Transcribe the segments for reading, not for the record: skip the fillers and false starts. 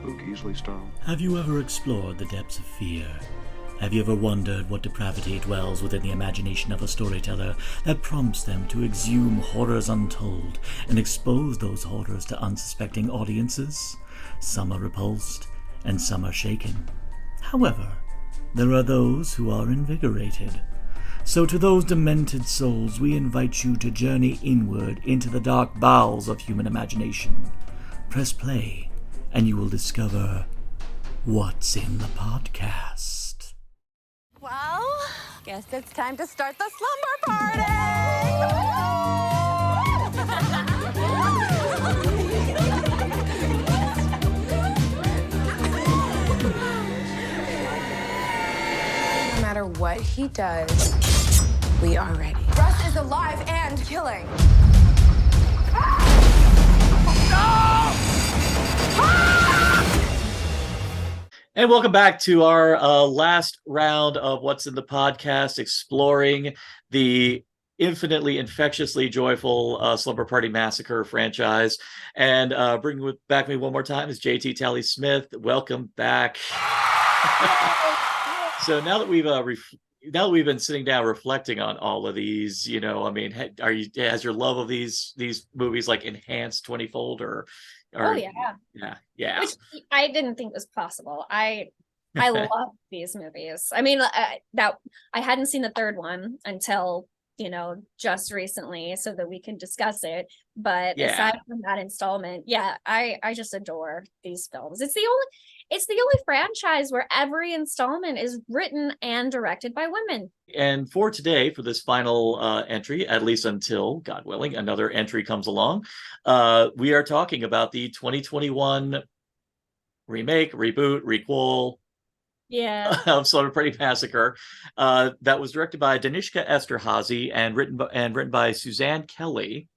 spook easily, Stone. Have you ever explored the depths of fear? Have you ever wondered what depravity dwells within the imagination of a storyteller that prompts them to exhume horrors untold and expose those horrors to unsuspecting audiences? Some are repulsed, and some are shaken. However, there are those who are invigorated. So to those demented souls, we invite you to journey inward into the dark bowels of human imagination. Press play, and you will discover what's in the podcast. Well, guess it's time to start the slumber party! No matter what he does, we are ready. Russ is alive and killing. And welcome back to our last round of What's in the Podcast, exploring the infinitely infectiously joyful Slumber Party Massacre franchise. And bringing back me one more time is JT Tally Smith. Welcome back. So now that we've been sitting down reflecting on all of these, I mean, has your love of these movies like enhanced 20-fold or Oh yeah. Yeah. Which I didn't think was possible. I love these movies. I mean, that I hadn't seen the third one until just recently, so that we can discuss it. But aside from that installment, I just adore these films. It's the only franchise where every installment is written and directed by women. And for today, for this final entry, at least until, God willing, another entry comes along, we are talking about the 2021 remake, reboot, requel of Slumber Party Massacre that was directed by Danishka Esterhazy and written by Suzanne Kelly.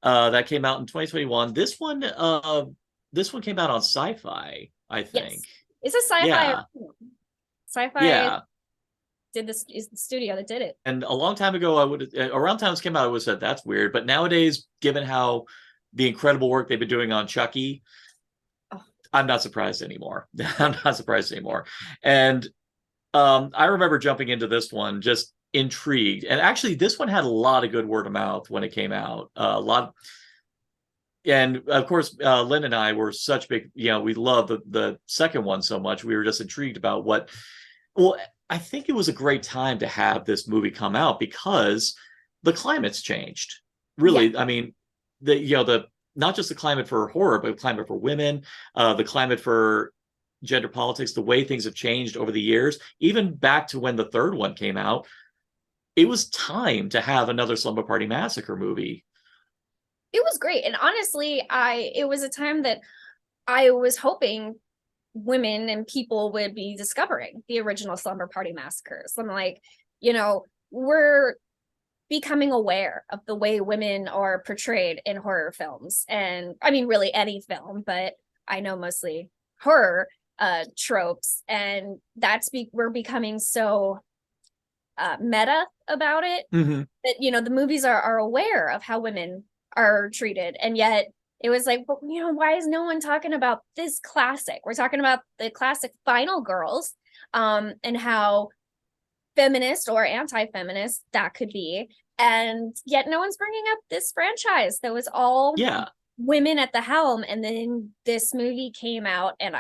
That came out in 2021. This one came out on Sci-Fi, I think. Yes. It's a sci-fi. Yeah. Sci-fi. Yeah. Did this is the studio that did it. And a long time ago, around time this came out, I would have said that's weird. But nowadays, given how the incredible work they've been doing on Chucky, I'm not surprised anymore. And I remember jumping into this one just intrigued. And actually, this one had a lot of good word of mouth when it came out. And of course, Lynn and I were such big, we love the second one so much. We were just intrigued about I think it was a great time to have this movie come out because the climate's changed. Really, yeah. I mean, the not just the climate for horror, but the climate for women, the climate for gender politics, the way things have changed over the years, even back to when the third one came out. It was time to have another Slumber Party Massacre movie. It was great. And honestly, it was a time that I was hoping women and people would be discovering the original Slumber Party Massacres. I'm like, we're becoming aware of the way women are portrayed in horror films. And I mean, really any film, but I know mostly horror tropes. And we're becoming so meta about it that, the movies are aware of how women are treated. And yet it was like, well, why is no one talking about this classic? We're talking about the classic Final Girls, and how feminist or anti-feminist that could be. And yet no one's bringing up this franchise that was all women at the helm. And then this movie came out and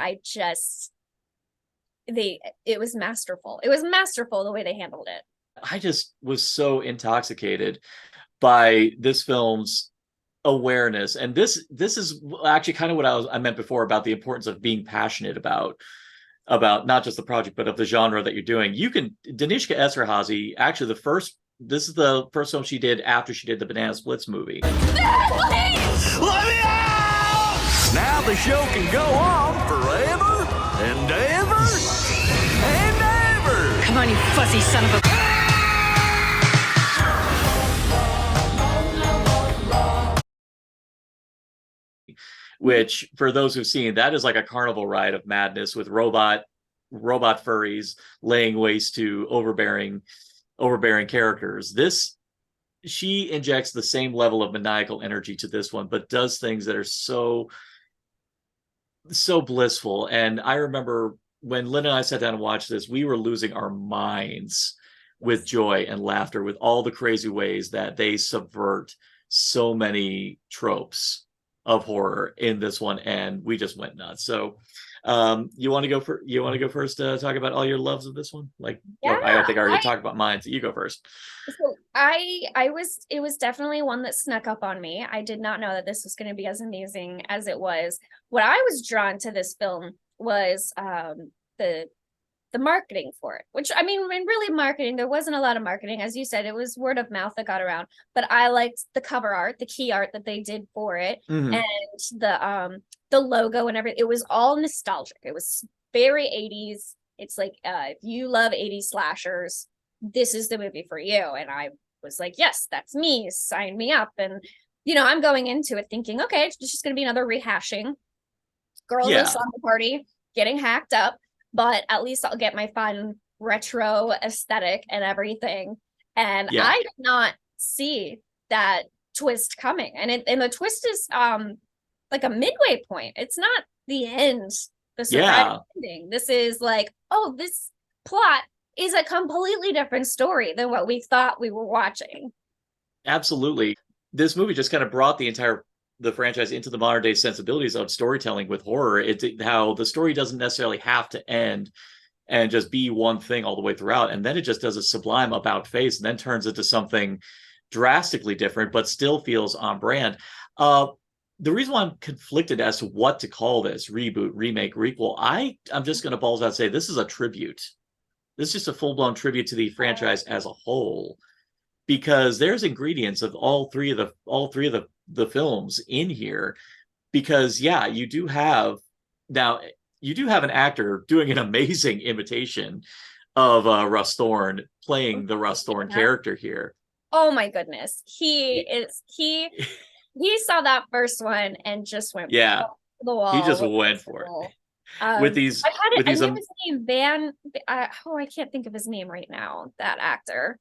it was masterful. It was masterful the way they handled it. I just was so intoxicated by this film's awareness, and this is actually kind of what I meant before about the importance of being passionate about not just the project but of the genre that you're doing. Danishka Esterhazy, actually this is the first film she did after she did the Banana Splits movie. Please! Let me out! Now the show can go on forever and ever and ever. Come on, you fuzzy son of a... Which, for those who've seen, that is like a carnival ride of madness with robot furries laying waste to overbearing characters. She injects the same level of maniacal energy to this one, but does things that are so so blissful. And I remember when Lynn and I sat down and watched this, we were losing our minds with joy and laughter with all the crazy ways that they subvert so many tropes of horror in this one, and we just went nuts. So you want to go first to talk about all your loves of this one? Like, Yeah, I think I already talked about mine, so you go first. So it was definitely one that snuck up on me. I did not know that this was going to be as amazing as it was. What I was drawn to this film was the marketing for it, which, I mean, when really marketing, there wasn't a lot of marketing. As you said, it was word of mouth that got around, but I liked the cover art, the key art that they did for it, and the logo and everything. It was all nostalgic. It was very 80s. It's like, if you love 80s slashers, this is the movie for you. And I was like, yes, that's me, sign me up. And I'm going into it thinking, okay, it's just going to be another rehashing, girls in a slumber party getting hacked up, but at least I'll get my fun retro aesthetic and everything. And I did not see that twist coming. And the twist is like a midway point. It's not the end, the surprise ending. This is like, oh, this plot is a completely different story than what we thought we were watching. Absolutely. This movie just kind of brought the franchise into the modern day sensibilities of storytelling with horror. It's how the story doesn't necessarily have to end and just be one thing all the way throughout. And then it just does a sublime about face and then turns into something drastically different, but still feels on brand. The reason why I'm conflicted as to what to call this, reboot, remake, requel, I'm just going to balls out and say this is a tribute. This is just a full-blown tribute to the franchise as a whole, because there's ingredients of all three of the films in here. Because you do have an actor doing an amazing imitation of Russ Thorne playing the Russ Thorne character here. Oh my goodness, he saw that first one and just went the wall. He just went for it. With these I knew his name, I can't think of his name right now, that actor.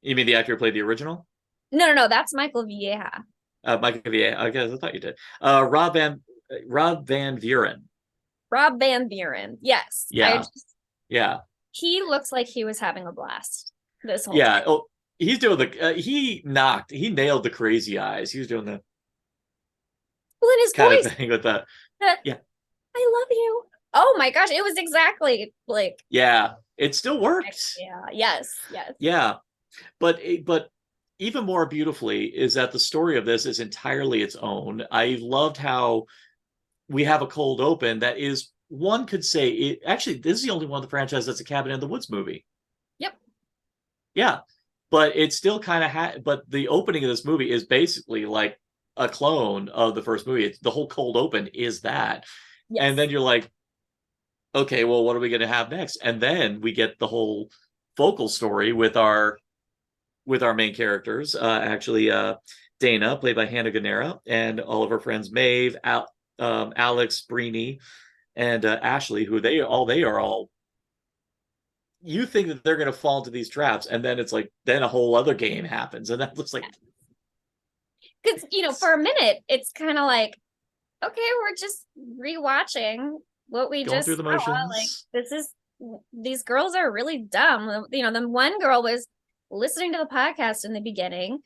You mean the actor who played the original? No, that's Michael Vieira. Michael Vieira. I guess I thought you did. Rob Van Buren. Rob Van Buren. Yes. Yeah. He looks like he was having a blast this whole time. Oh, he's doing he nailed the crazy eyes. He was doing the in his kind voice of thing with that. I love you. Oh my gosh, it was exactly like. Yeah, it still works. Yeah. Yes. Yeah, but even more beautifully is that the story of this is entirely its own. I loved how we have a cold open that is, one could say, this is the only one of the franchise that's a Cabin in the Woods movie. Yep. Yeah, but it still kind of but the opening of this movie is basically like a clone of the first movie. The whole cold open is that. Yes. And then you're like, okay, well, what are we going to have next? And then we get the whole focal story with our main characters, Dana, played by Hannah Gannera, and all of her friends, Maeve, Alex, Brini, and Ashley, who they are all. You think that they're going to fall into these traps, and then it's like, then a whole other game happens, and that looks like. Because for a minute, it's kind of like, okay, we're just rewatching what we going just through the motions. Like, these girls are really dumb. The one girl was listening to the podcast in the beginning.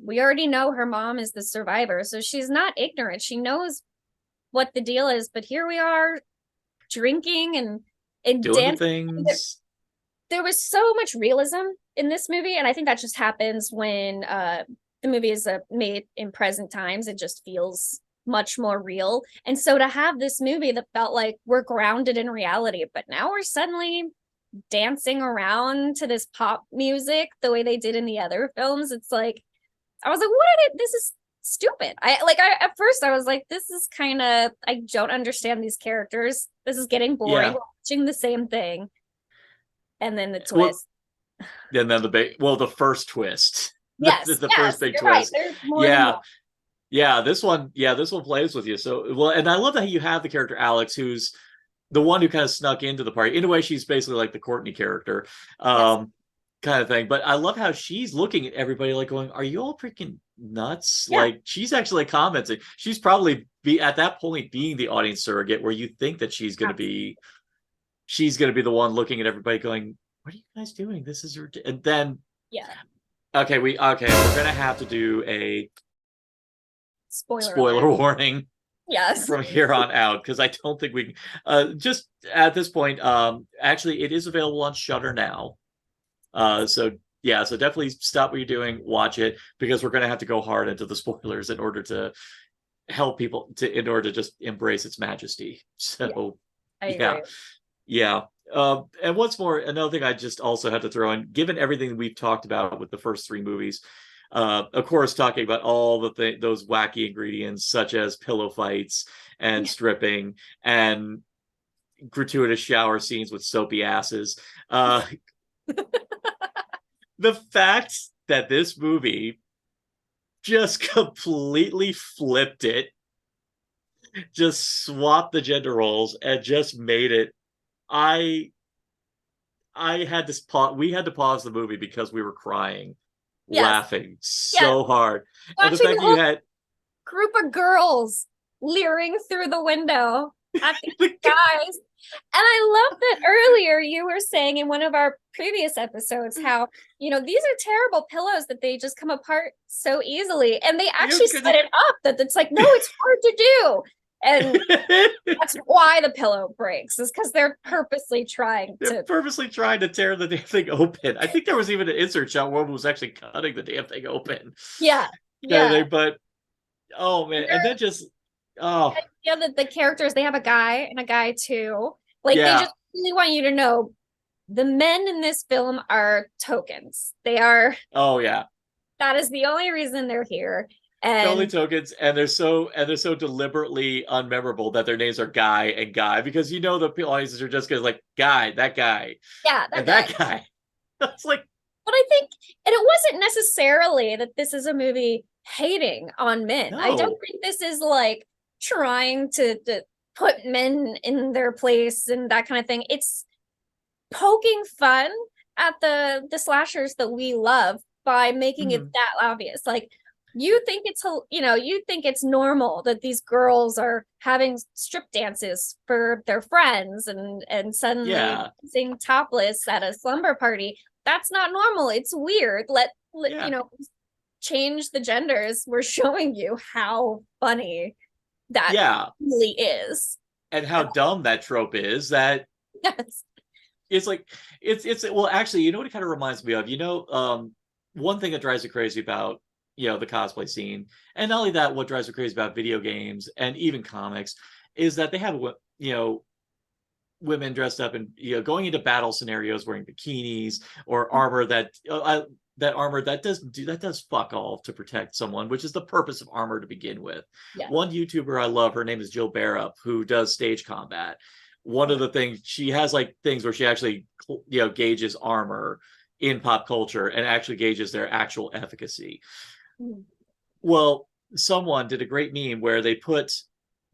We already know her mom is the survivor, so she's not ignorant. She knows what the deal is, but here we are drinking and doing dancing. Things. There was so much realism in this movie, and I think that just happens when the movie is made in present times. It just feels much more real. And so to have this movie that felt like we're grounded in reality, but now we're suddenly dancing around to this pop music the way they did in the other films, it's like, I was like, this is stupid. At first I was like, this is kind of, I don't understand these characters. This is getting boring. We're watching the same thing. And then the twist. And then the first twist. Yes, the first big twist. Right. This one plays with you. So, and I love that you have the character Alex, who's the one who kind of snuck into the party. In a way, she's basically like the Courtney character. kind of thing. But I love how she's looking at everybody like going, "Are you all freaking nuts?" Yeah. Like she's actually commenting. She's probably be at that point being the audience surrogate, where you think that she's going to be the one looking at everybody going, "What are you guys doing? This is your..." And then Yeah. okay, we're gonna have to do a spoiler alert. warning Yes. from here on out, because I don't think we just at this point. Actually, it is available on Shudder now. So yeah, so definitely stop what you're doing, watch it, because we're gonna have to go hard into the spoilers in order to help people in order to just embrace its majesty. So I agree. yeah. And what's more, another thing I just also had to throw in, given everything we've talked about with the first three movies, of course, talking about all those wacky ingredients such as pillow fights and stripping and gratuitous shower scenes with soapy asses. The fact that this movie just completely flipped it, just swapped the gender roles and just made it. I had to pause. We had to pause the movie because we were crying, laughing so hard. And the Watching fact the that you had group of girls leering through the window at the guys. And I love that earlier you were saying in one of our previous episodes how, these are terrible pillows that they just come apart so easily. And they actually set it up that it's like, no, it's hard to do. And that's why the pillow breaks, is because they're purposely trying to tear the damn thing open. I think there was even an insert shot where one was actually cutting the damn thing open. Yeah. But oh man, and then just the characters, they have a guy and a guy too. Like they just really want you to know the men in this film are tokens. They are. Oh yeah. That is the only reason they're here. And only tokens, and they're so deliberately unmemorable that their names are Guy and Guy, because the audiences are just gonna like Guy, that guy, that guy. It's like, but I think, and it wasn't necessarily that this is a movie hating on men. No. I don't think this is like trying to put men in their place and that kind of thing. It's poking fun at the slashers that we love by making it that obvious. Like, you think it's normal that these girls are having strip dances for their friends and suddenly sing topless at a slumber party. That's not normal. It's weird. Let change the genders. We're showing you how funny that really is, and how dumb that trope is. That it's like it's well, actually, you know what it kind of reminds me of. One thing that drives me crazy about the cosplay scene, and not only that, what drives me crazy about video games and even comics is that they have women dressed up and going into battle scenarios wearing bikinis or armor that does fuck all to protect someone, which is the purpose of armor to begin with. One YouTuber I love, her name is Jill Barup, who does stage combat. One of the things, she has like things where she actually gauges armor in pop culture and actually gauges their actual efficacy. Well, someone did a great meme where they put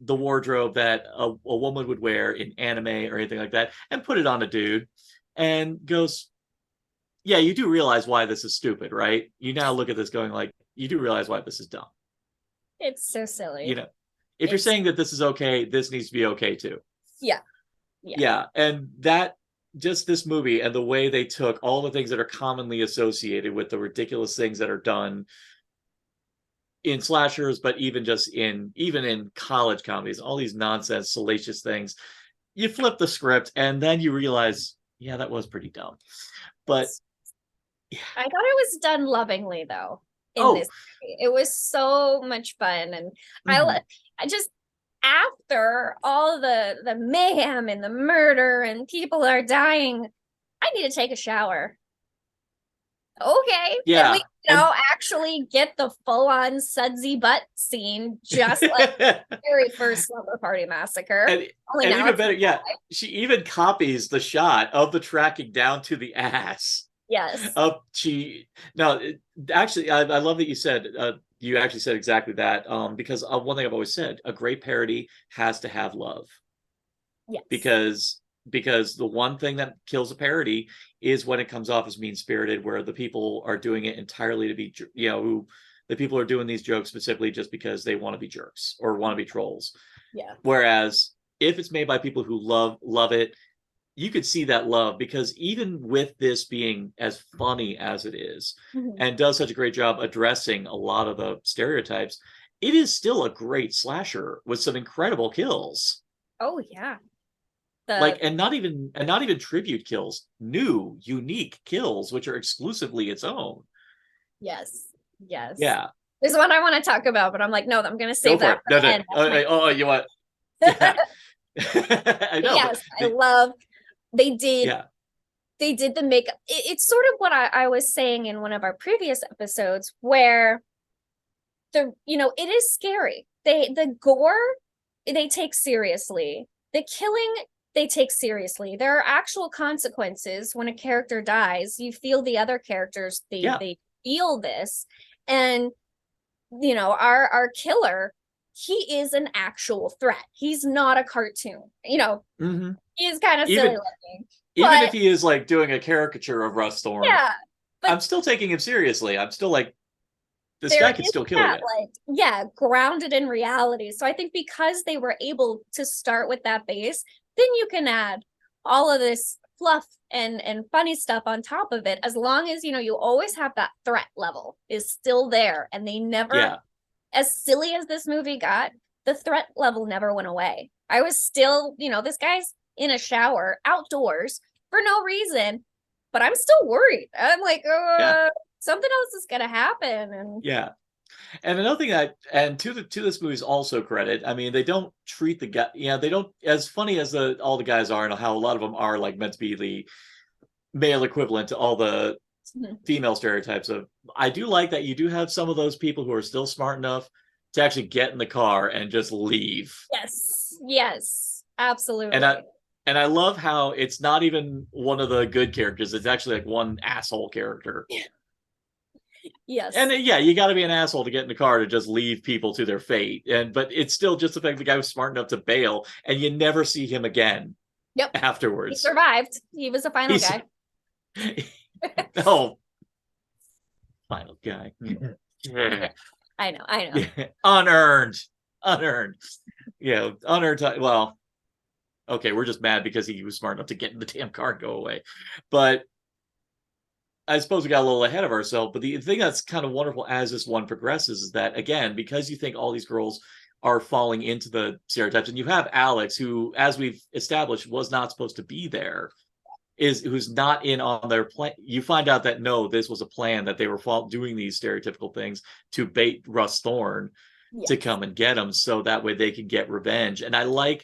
the wardrobe that a woman would wear in anime or anything like that and put it on a dude and goes, yeah, you do realize why this is stupid, right? You now look at this going like, you do realize why this is dumb. It's so silly. If you're saying that this is okay, this needs to be okay too. Yeah. And that, just this movie and the way they took all the things that are commonly associated with the ridiculous things that are done in slashers, but even in college comedies, all these nonsense, salacious things, you flip the script and then you realize, that was pretty dumb. But I thought it was done lovingly, though. This movie. It was so much fun, and I just, after all the mayhem and the murder and people are dying, I need to take a shower. Okay. Yeah. And we actually get the full-on sudsy butt scene, just like the very first Slumber Party Massacre. And even better, she even copies the shot of the tracking down to the ass. Yes. Actually, I love that you said you actually said exactly that. Because one thing I've always said, a great parody has to have love. Yes. Because because the one thing that kills a parody is when it comes off as mean-spirited, where the people are doing it entirely to be, the people are doing these jokes specifically just because they want to be jerks or want to be trolls. Yeah. Whereas if it's made by people who love it, you could see that love, because even with this being as funny as it is, and does such a great job addressing a lot of the stereotypes, it is still a great slasher with some incredible kills. Oh yeah. And not even tribute kills, new, unique kills, which are exclusively its own. Yes. Yes. Yeah. There's one I want to talk about, but I'm like, no, I'm going to save that for the end. You what? Yeah. I know. Yes, I love. They did the makeup. It's sort of what I was saying in one of our previous episodes, where it is scary. The gore, they take seriously. The killing, they take seriously. There are actual consequences when a character dies. You feel the other characters, they feel this. And our killer, he is an actual threat. He's not a cartoon. He's kind of silly looking. Even if he is like doing a caricature of Russ Thorn, I'm still taking him seriously. I'm still like, this guy can still kill you. Grounded in reality. So I think because they were able to start with that base, then you can add all of this fluff and funny stuff on top of it, as long as you always have that threat level is still there, and they never, as silly as this movie got, the threat level never went away. I was still, this guy's in a shower outdoors for no reason, but I'm still worried. I'm like, something else is gonna happen. And and another thing to this movie's also credit, I mean, they don't treat the guy, they don't, as funny as all the guys are, and how a lot of them are like meant to be the male equivalent to all the female stereotypes of. I do like that you do have some of those people who are still smart enough to actually get in the car and just leave. Yes, absolutely. And I love how it's not even one of the good characters. It's actually like one asshole character. Yes. And you got to be an asshole to get in the car to just leave people to their fate. But it's still just the fact the guy was smart enough to bail, and you never see him again. Yep. Afterwards, he survived. He was a final guy. Final guy. I know. Unearned. Unearned. Well, okay, we're just mad because he was smart enough to get in the damn car and go away. But I suppose we got a little ahead of ourselves. But the thing that's kind of wonderful as this one progresses is that, again, because you think all these girls are falling into the stereotypes, and you have Alex, who, as we've established, was not supposed to be there, who's not in on their plan. You find out that no, this was a plan, that they were doing these stereotypical things to bait Russ Thorn to come and get him, so that way they could get revenge. And I like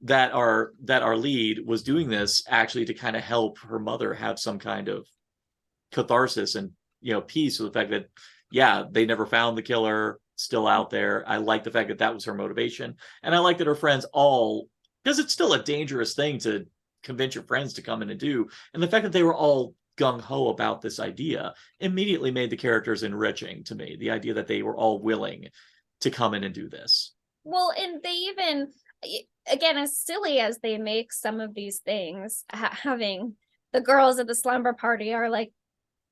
that our lead was doing this actually to kind of help her mother have some kind of catharsis and peace with the fact that they never found the killer, still out there. I like the fact that was her motivation, and I like that her friends all, because it's still a dangerous thing to convince your friends to come in and do, and the fact that they were all gung-ho about this idea immediately made the characters enriching to me. The idea that they were all willing to come in and do this. Well, and they even, again, as silly as they make some of these things, having the girls at the slumber party are like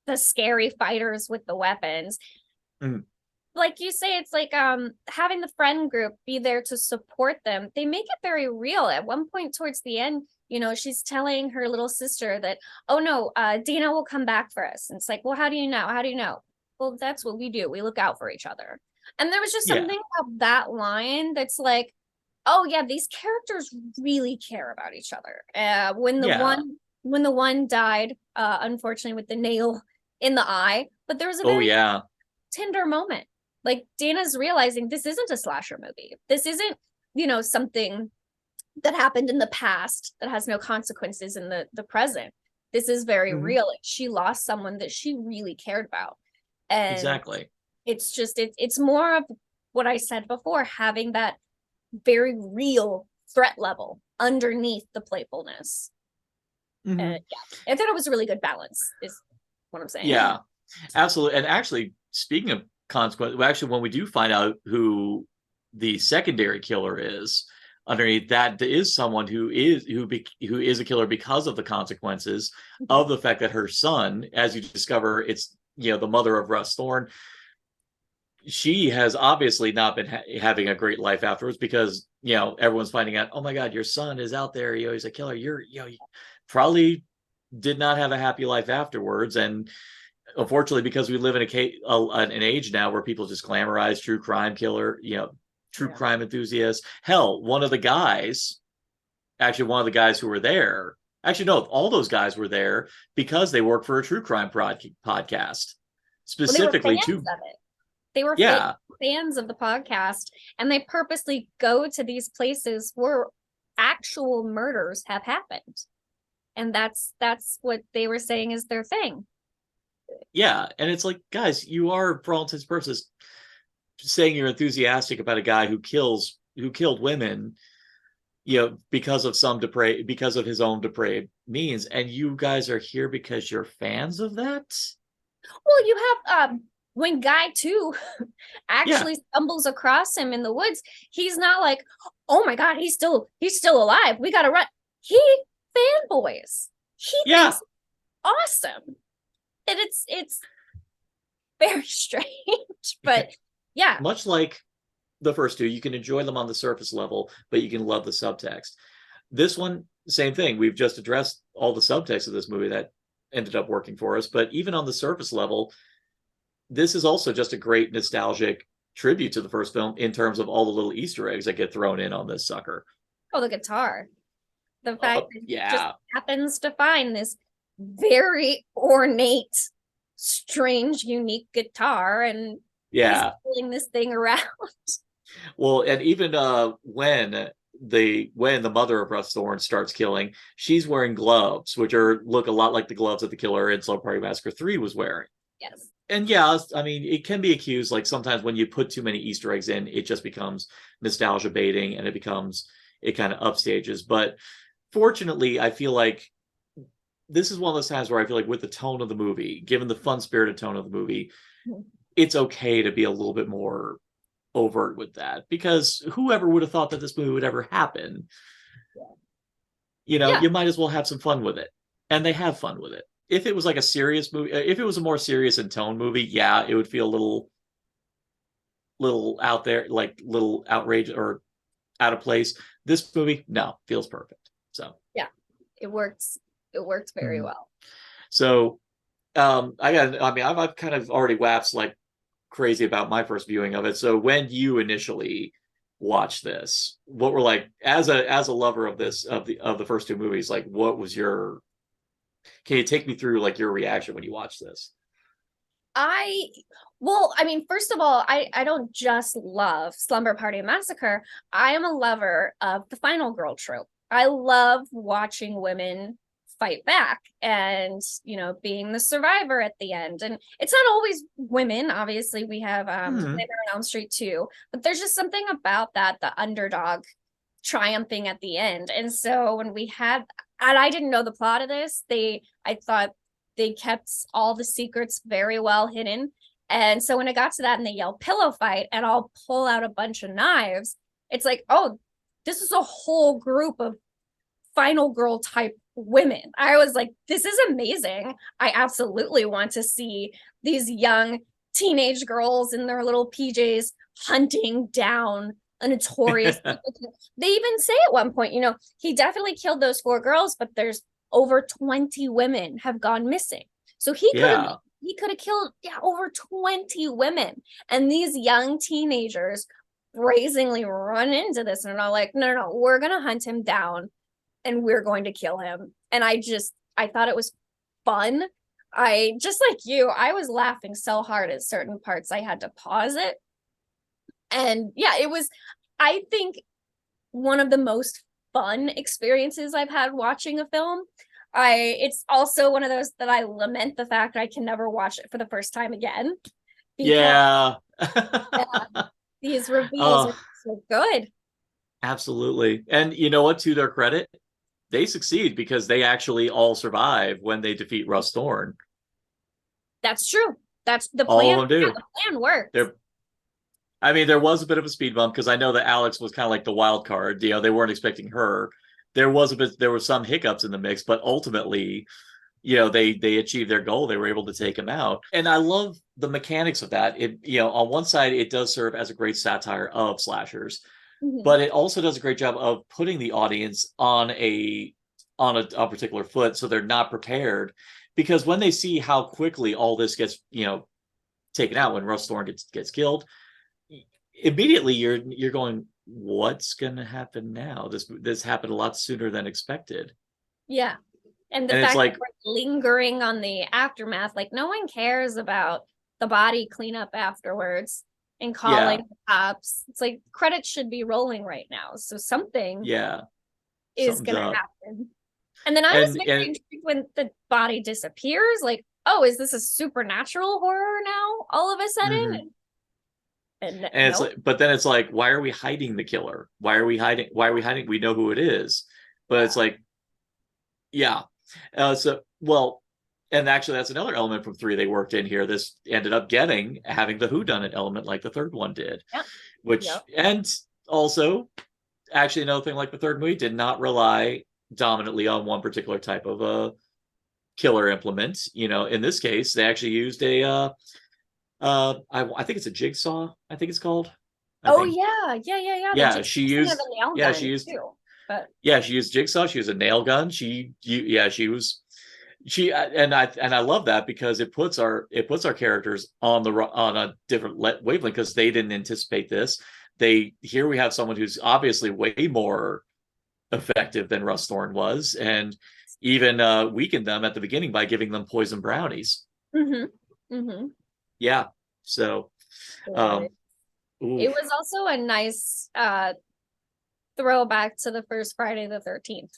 the scary fighters with the weapons. Like you say, it's like having the friend group be there to support them. They make it very real. At one point towards the end, she's telling her little sister that, oh no, Dina will come back for us. And it's like, well, how do you know? Well, that's what we do. We look out for each other. And there was just something about that line that's like, oh yeah, these characters really care about each other. When the one died, unfortunately with the nail in the eye, but there was a very tender moment. Like, Dana's realizing this isn't a slasher movie. This isn't, something that happened in the past that has no consequences in the present. This is very real. She lost someone that she really cared about. And exactly. It's just, it's more of what I said before, having that very real threat level underneath the playfulness. I thought it was a really good balance, is what I'm saying. Yeah, absolutely. And actually, speaking of consequence, actually, when we do find out who the secondary killer is, underneath that is someone who is a killer because of the consequences of the fact that her son, as you discover, it's the mother of Russ Thorn. She has obviously not been having a great life afterwards because everyone's finding out, oh my God, your son is out there, he's a killer. You probably did not have a happy life afterwards. And unfortunately, because we live in an age now where people just glamorize true crime crime enthusiasts. Hell, one of the guys who were there, actually, no, all those guys were there because they work for a true crime podcast, specifically They were fans of the podcast, and they purposely go to these places where actual murders have happened. And that's what they were saying is their thing. Yeah, and it's like, guys, you are, for all intents and purposes, saying you're enthusiastic about a guy who killed women, because of because of his own depraved means, and you guys are here because you're fans of that. Well, you have when Guy 2 actually stumbles across him in the woods, he's not like, oh my God, he's still alive, we gotta run. He fanboys. He thinks awesome. And it's very strange, but yeah. Much like the first two, you can enjoy them on the surface level, but you can love the subtext. This one, same thing. We've just addressed all the subtext of this movie that ended up working for us, but even on the surface level, this is also just a great nostalgic tribute to the first film in terms of all the little Easter eggs that get thrown in on this sucker. Oh, the guitar. The fact that yeah. it just happens to find this very ornate, strange, unique guitar, and he's pulling this thing around. Well, and even when the mother of Russ Thorn starts killing, she's wearing gloves, which look a lot like the gloves that the killer in Slumber Party Massacre 3 was wearing. Yes. And I mean, it can be accused, like, sometimes when you put too many Easter eggs in, it just becomes nostalgia baiting, and it kind of upstages. But fortunately, I feel like this is one of those times where I feel like with the tone of the movie, given the fun-spirited tone of the movie, it's okay to be a little bit more overt with that, because whoever would have thought that this movie would ever happen? You might as well have some fun with it. And they have fun with it. If it was like a serious movie, if it was a more serious in tone movie, it would feel a little out there, like little outrageous or out of place. This movie, no, feels perfect. So yeah, it works very well. So I've kind of already waxed like crazy about my first viewing of it. So when you initially watched this, what were, like, as a lover of the first two movies, like, what was can you take me through, like, your reaction when you watched this? First of all, I don't just love Slumber Party Massacre. I am a lover of the final girl trope. I love watching women fight back and, being the survivor at the end. And it's not always women. Obviously, we have Nightmare on Elm Street too. But there's just something about that, the underdog triumphing at the end. And so when and I didn't know the plot of this, I thought they kept all the secrets very well hidden. And so when it got to that and they yell pillow fight and I'll pull out a bunch of knives, it's like, oh, this is a whole group of final girl type women. I was like, this is amazing. I absolutely want to see these young teenage girls in their little PJs hunting down a notorious they even say at one point, he definitely killed those 4 girls, but there's over 20 women have gone missing. So he could have killed over 20 women. And these young teenagers brazenly run into this and are like, no, we're gonna hunt him down and we're going to kill him. And I thought it was fun. Just like you, I was laughing so hard at certain parts I had to pause it. And it was, I think, one of the most fun experiences I've had watching a film. It's also one of those that I lament the fact I can never watch it for the first time again. Because, these reveals are so good. Absolutely. And you know what, to their credit, they succeed because they actually all survive when they defeat Russ Thorn. That's true. That's the plan. All of them do. The plan works. I mean, there was a bit of a speed bump because I know that Alex was kind of like the wild card. You know, they weren't expecting her. There were some hiccups in the mix, but ultimately, you know, they achieved their goal. They were able to take him out. And I love the mechanics of that. It, you know, on one side, it does serve as a great satire of slashers, but it also does a great job of putting the audience on a particular foot so they're not prepared. Because when they see how quickly all this gets, you know, taken out, when Russ Thorne gets killed, immediately you're going, what's going to happen now? This happened a lot sooner than expected. Yeah. And the fact that we're lingering on the aftermath, like no one cares about the body cleanup afterwards and calling the cops. It's like credits should be rolling right now. So something is going to happen. And then I was very intrigued when the body disappears. Like, oh, is this a supernatural horror now all of a sudden? And it's like, but then it's like, why are we hiding the killer? Why are we hiding? We know who it is, but it's like, and actually that's another element from 3 they worked in here. This ended up having the whodunit element like the third one did, and also actually another thing, like the third movie did not rely dominantly on one particular type of a killer implement. You know, in this case, they actually used a I think it's a jigsaw. I think it's called. Yeah. She used jigsaw. She used a nail gun. And I love that because it puts our characters on a different wavelength because they didn't anticipate this. Here we have someone who's obviously way more effective than Russ Thorne was, and even weakened them at the beginning by giving them poison brownies. Yeah. So it was also a nice throwback to the first Friday the 13th.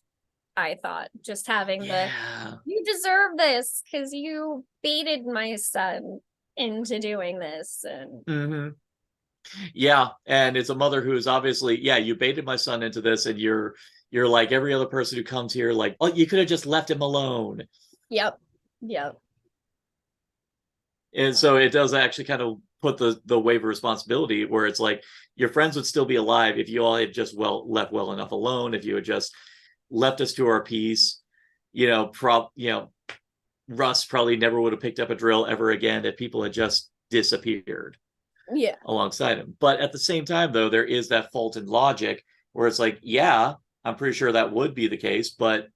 I thought just having you deserve this because you baited my son into doing this. And and it's a mother who's obviously, you baited my son into this, and you're like every other person who comes here, like, oh, you could have just left him alone. Yep. And so it does actually kind of put the wave of responsibility where it's like your friends would still be alive if you all had just left well enough alone, if you had just left us to our peace. Russ probably never would have picked up a drill ever again if people had just disappeared alongside him. But at the same time, though, there is that fault in logic where it's like, I'm pretty sure that would be the case, but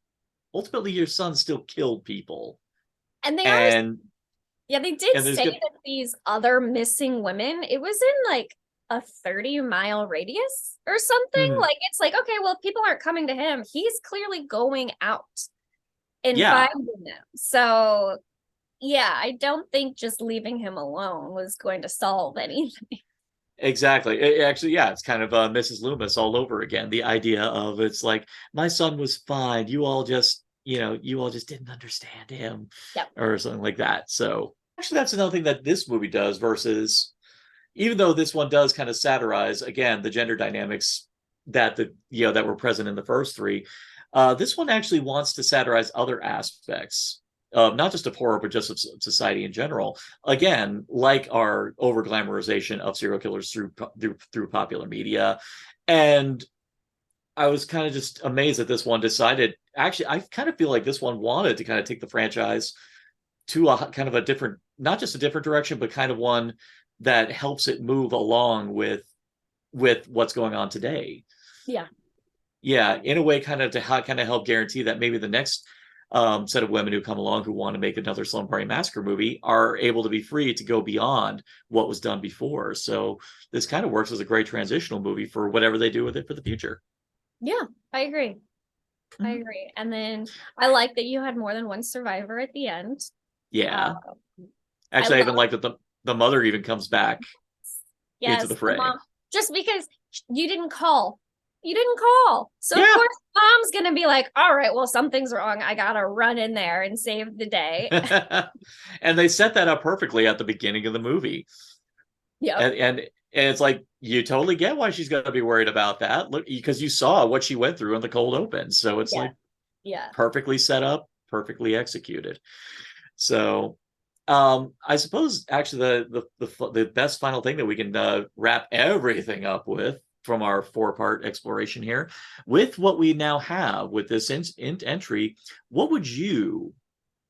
ultimately your son still killed people. And they did say that these other missing women, it was in like a 30-mile radius or something. Like, it's like, okay, well, if people aren't coming to him, he's clearly going out and finding them. So, I don't think just leaving him alone was going to solve anything. Exactly. It's kind of Mrs. Loomis all over again. The idea of it's like, my son was fine. You all just didn't understand him or something like that. So actually, that's another thing that this movie does versus, even though this one does kind of satirize, again, the gender dynamics that that were present in the first 3, this one actually wants to satirize other aspects, not just of horror, but just of society in general. Again, like our over glamorization of serial killers through popular media. And I was kind of just amazed that this one decided, actually, I kind of feel like this one wanted to kind of take the franchise to a kind of a different, not just a different direction, but kind of one that helps it move along with what's going on today. In a way, kind of to help guarantee that maybe the next set of women who come along who want to make another Slumber Party Massacre movie are able to be free to go beyond what was done before. So this kind of works as a great transitional movie for whatever they do with it for the future. I agree. And then I like that you had more than one survivor at the end. Actually, I even like that the mother even comes back into the fray. Mom, just because you didn't call. So of course mom's gonna be like, all right, well, something's wrong. I gotta run in there and save the day. And they set that up perfectly at the beginning of the movie. And it's like, you totally get why she's gonna be worried about that. Look, because you saw what she went through in the cold open. So it's perfectly set up, perfectly executed. So I suppose actually the best final thing that we can wrap everything up with from our 4-part exploration here, with what we now have with this entry, what would you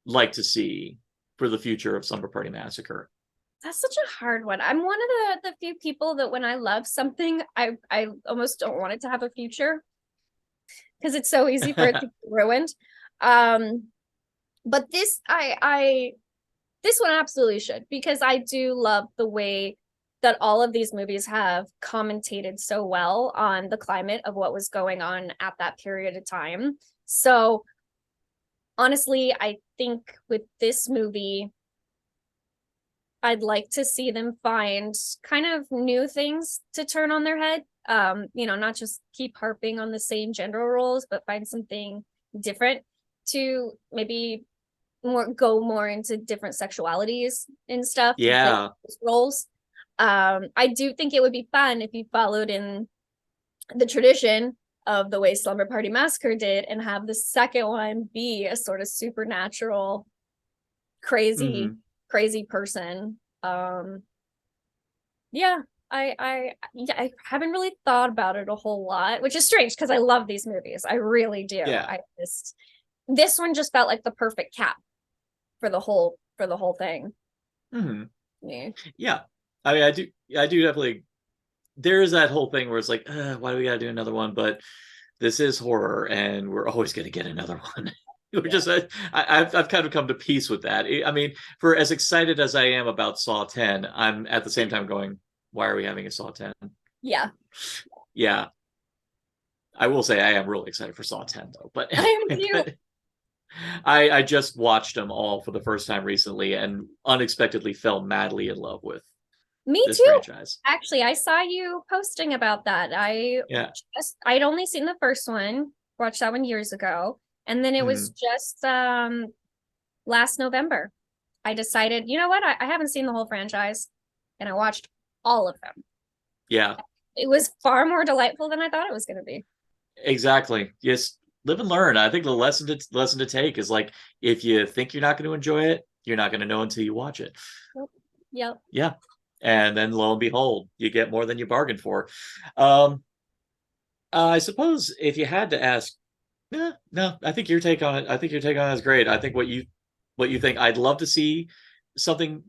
like to see for the future of Slumber Party Massacre? That's such a hard one. I'm one of the few people that when I love something, I almost don't want it to have a future because it's so easy for it to be ruined. But this this one absolutely should, because I do love the way that all of these movies have commentated so well on the climate of what was going on at that period of time. So honestly, I think with this movie, I'd like to see them find kind of new things to turn on their head. Not just keep harping on the same gender roles, but find something different to maybe go more into different sexualities and stuff. Yeah. Roles. I do think it would be fun if you followed in the tradition of the way Slumber Party Massacre did and have the second one be a sort of supernatural, crazy person. I haven't really thought about it a whole lot, which is strange because I love these movies. I really do. Yeah. This one just felt like the perfect cap for the whole thing. Yeah. I mean, I do definitely. There is that whole thing where it's like, why do we got to do another one? But this is horror, and we're always going to get another one. I've kind of come to peace with that. I mean, for as excited as I am about Saw 10, I'm at the same time going, why are we having a Saw 10? Yeah. Yeah. I will say I am really excited for Saw 10 though. But I am too. I just watched them all for the first time recently and unexpectedly fell madly in love with this franchise. Actually, I saw you posting about that. I'd only seen the first one, watched that one years ago, and then it was just last November. I decided, you know what? I haven't seen the whole franchise, and I watched all of them. Yeah. It was far more delightful than I thought it was going to be. Exactly. Yes. Live and learn. I think the lesson to take is like, if you think you're not going to enjoy it, you're not going to know until you watch it. Yep. Yeah. And then lo and behold, you get more than you bargained for. I suppose if you had to ask, no, I think your take on it is great. I think what you think, I'd love to see something.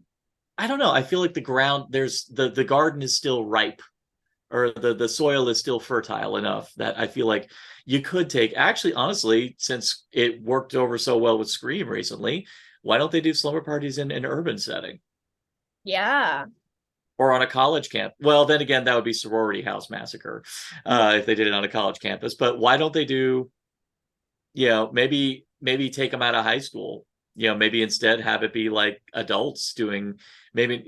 I don't know. I feel like the garden is still ripe, or the soil is still fertile enough that I feel like you could take, actually, honestly, since it worked over so well with Scream recently, why don't they do slumber parties in an urban setting? Yeah. Or on a college camp. Well, then again, that would be Sorority House Massacre if they did it on a college campus. But why don't they do, maybe take them out of high school? Maybe instead have it be like adults doing, maybe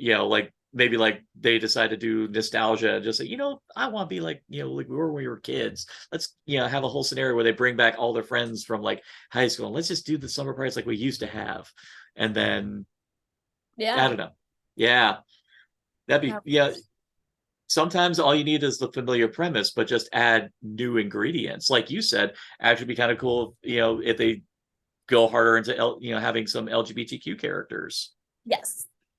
like they decide to do nostalgia, just say, I want to be like we were when we were kids. Let's have a whole scenario where they bring back all their friends from like high school, and let's just do the summer parties like we used to have. And then I don't know. Yeah. That'd be sometimes all you need is the familiar premise, but just add new ingredients. Like you said, actually be kind of cool if they go harder into having some LGBTQ characters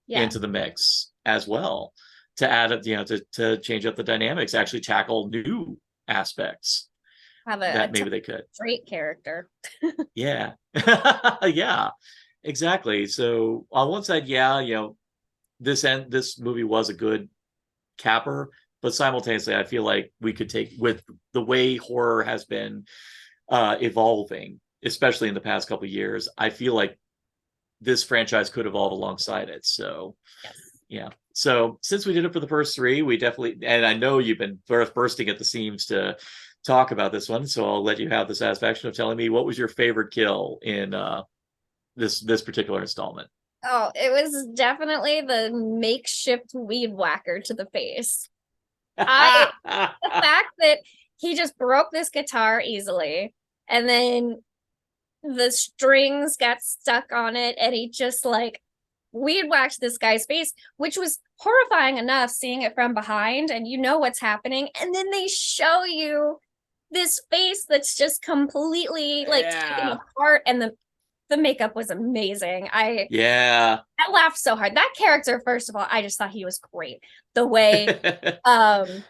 into the mix as well, to add to change up the dynamics, actually tackle new aspects that maybe they could. Great character. Yeah. Yeah, exactly. So on one side, this movie was a good capper, but simultaneously I feel like we could take, with the way horror has been evolving, especially in the past couple of years, I feel like this franchise could evolve alongside it. So yeah. So since we did it for the first three, we definitely, and I know you've been bursting at the seams to talk about this one, so I'll let you have the satisfaction of telling me what was your favorite kill in this particular installment. Oh, it was definitely the makeshift weed whacker to the face. The fact that he just broke this guitar easily, and then the strings got stuck on it, and he just like weed whacked this guy's face, which was horrifying enough seeing it from behind, and what's happening, and then they show you this face that's just completely like taken apart, and the makeup was amazing. I laughed so hard. That character, first of all, I just thought he was great. The way, oh,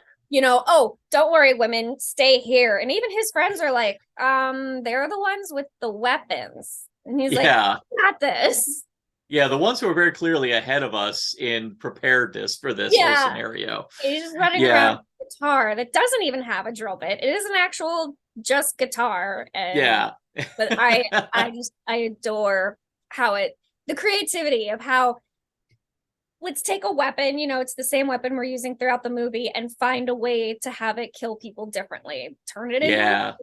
don't worry, women, stay here. And even his friends are like, they're the ones with the weapons. And he's like, got this. Yeah, the ones who are very clearly ahead of us in preparedness for this whole scenario. He's just running around with a guitar that doesn't even have a drill bit. It is an actual just guitar. And, but I adore how the creativity of how, let's take a weapon, it's the same weapon we're using throughout the movie, and find a way to have it kill people differently. Turn it into a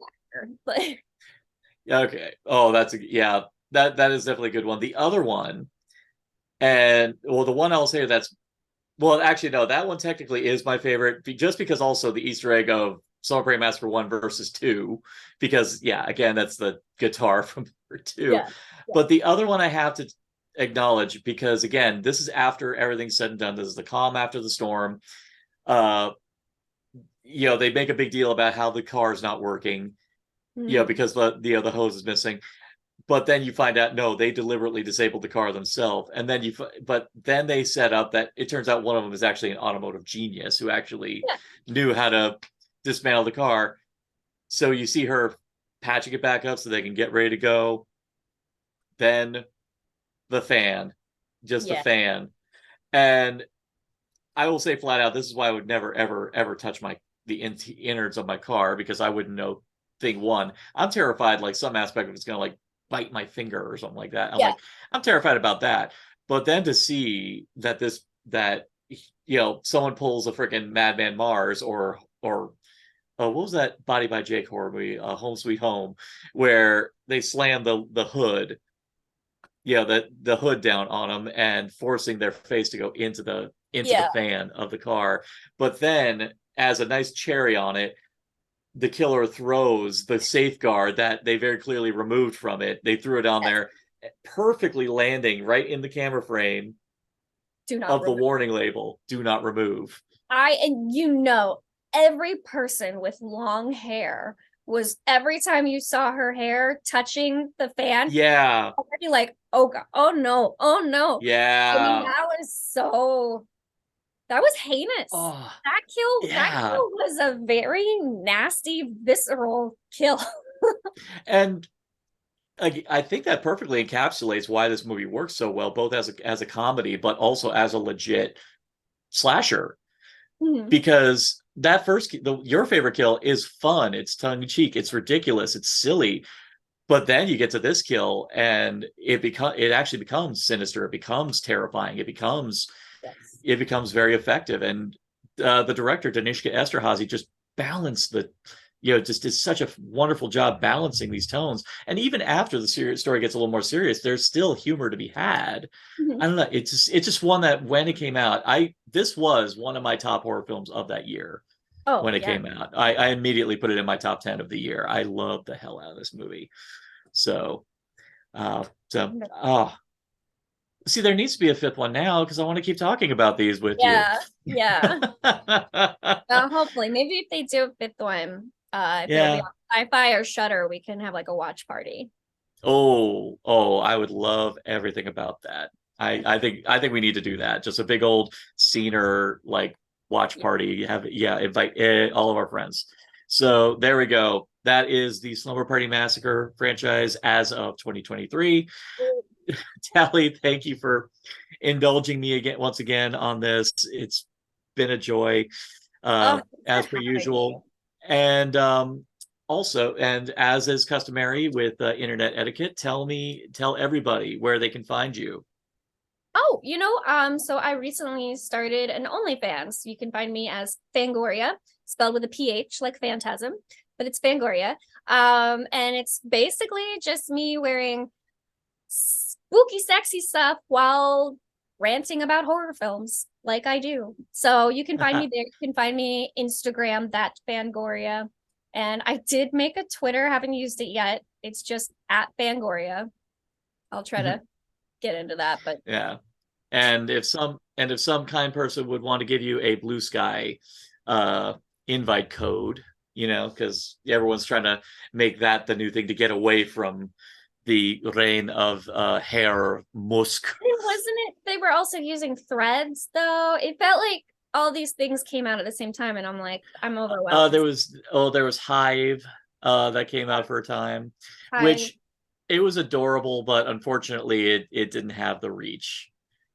fire. Okay. Oh, that is definitely a good one. The other one, and well, the one I'll say actually, no, that one technically is my favorite, just because also the Easter egg of Slumber Party Massacre 1 versus 2, because again, that's the guitar from 2. But the other one I have to acknowledge, because again, this is after everything's said and done. This is the calm after the storm. They make a big deal about how the car is not working, because the hose is missing. But then you find out, no, they deliberately disabled the car themselves. And then but then they set up that it turns out one of them is actually an automotive genius who actually knew how to dismantle the car. So you see her patching it back up so they can get ready to go. Then the fan, the fan. And I will say flat out, this is why I would never, ever, ever touch the innards of my car, because I wouldn't know. Thing one, I'm terrified, like some aspect of it's going to like bite my finger or something like that. I'm terrified about that. But then to see that someone pulls a freaking Madman Mars or what was that Body by Jake horror movie, Home Sweet Home, where they slam the hood, the hood down on them and forcing their face to go into the fan of the car. But then, as a nice cherry on it, the killer throws the safeguard that they very clearly removed from it. They threw it on there, perfectly landing right in the camera frame of the warning label, "Do not remove." Every person with long hair was, every time you saw her hair touching the fan, already like, oh God, oh no. I mean, that was heinous. Oh, that kill was a very nasty, visceral kill. And I think that perfectly encapsulates why this movie works so well, both as a comedy, but also as a legit slasher. Because that your favorite kill is fun. It's tongue in cheek. It's ridiculous. It's silly. But then you get to this kill, and it actually becomes sinister. It becomes terrifying. It becomes very effective. And the director, Danishka Esterhazy, just balanced just did such a wonderful job balancing these tones. And even after the story gets a little more serious, there's still humor to be had. I don't know. It's just one that when it came out, this was one of my top horror films of that year. When it came out, I immediately put it in my top 10 of the year. I loved the hell out of this movie. So, see, there needs to be a fifth one now, because I want to keep talking about these with you. Hopefully, maybe if they do a fifth one, if it'll be on Sci-Fi or Shudder, we can have like a watch party. I would love everything about that. I think we need to do that. Just a big old scener like watch party. Invite all of our friends. So there we go. That is the Slumber Party Massacre franchise as of 2023. Tally, thank you for indulging me once again on this. It's been a joy, as per usual. And also, and as is customary with internet etiquette, tell everybody where they can find you. So I recently started an OnlyFans. You can find me as Fangoria, spelled with a PH like Phantasm, but it's Fangoria. And it's basically just me wearing spooky, sexy stuff while ranting about horror films like I do. So you can find me there. You can find me Instagram, that Fangoria. And I did make a Twitter, haven't used it yet. It's just at Fangoria. I'll try to get into that, but and if some kind person would want to give you a Blue Sky invite code, because everyone's trying to make that the new thing to get away from the reign of hair musk. Wasn't it? They were also using threads, though. It felt like all these things came out at the same time, and I'm like, I'm overwhelmed. There was Hive that came out for a time, Hive. which it was adorable, but unfortunately, it didn't have the reach.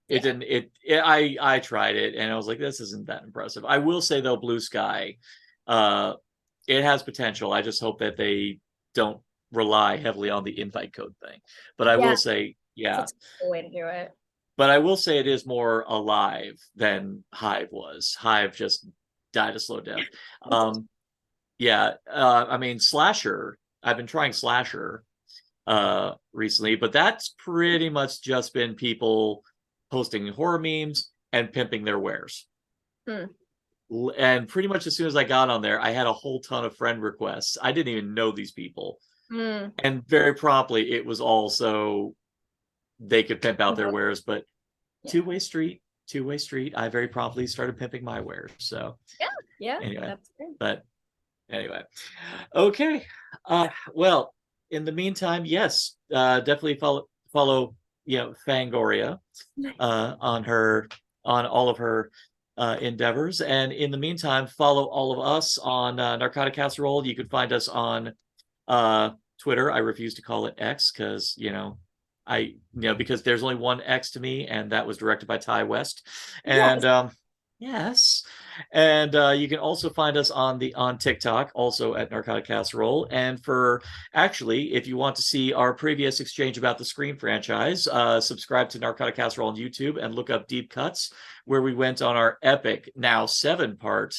It didn't. I tried it, and I was like, this isn't that impressive. I will say though, Blue Sky, it has potential. I just hope that they don't rely heavily on the invite code thing. But I will say, That's a way to do it. But I will say it is more alive than Hive was. Hive just died a slow death. I mean, Slasher, I've been trying Slasher recently, but that's pretty much just been people posting horror memes and pimping their wares. And pretty much as soon as I got on there, I had a whole ton of friend requests. I didn't even know these people. And very promptly, it was also they could pimp out their wares, but two-way street. I very promptly started pimping my wares. So anyway, that's great. But anyway, okay. Well, in the meantime, yes, definitely follow Fangoria on all of her endeavors, and in the meantime, follow all of us on Narcotic Casserole. You can find us on Twitter. I refuse to call it X because because there's only one X to me, and that was directed by Ty West. And yes. And you can also find us on TikTok, also at Narcotic Casserole. And if you want to see our previous exchange about the Scream franchise, subscribe to Narcotic Casserole on YouTube and look up Deep Cuts, where we went on our epic, now 7-part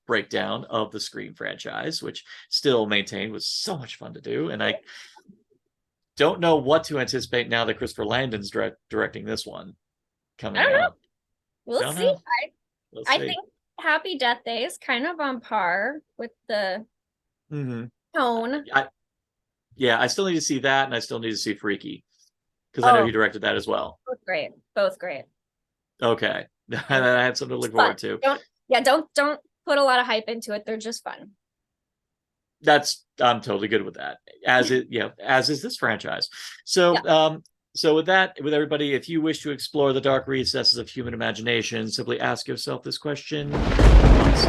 breakdown of the Scream franchise, which still maintained was so much fun to do. And I don't know what to anticipate now that Christopher Landon's directing this one coming out. We'll see. I think Happy Death Day is kind of on par with the tone. I still need to see that, and I still need to see Freaky because I know he directed that as well. Both great. Okay, I had something to look forward to. Don't put a lot of hype into it. They're just fun. I'm totally good with that. As is this franchise. So with everybody, if you wish to explore the dark recesses of human imagination, simply ask yourself this question: what's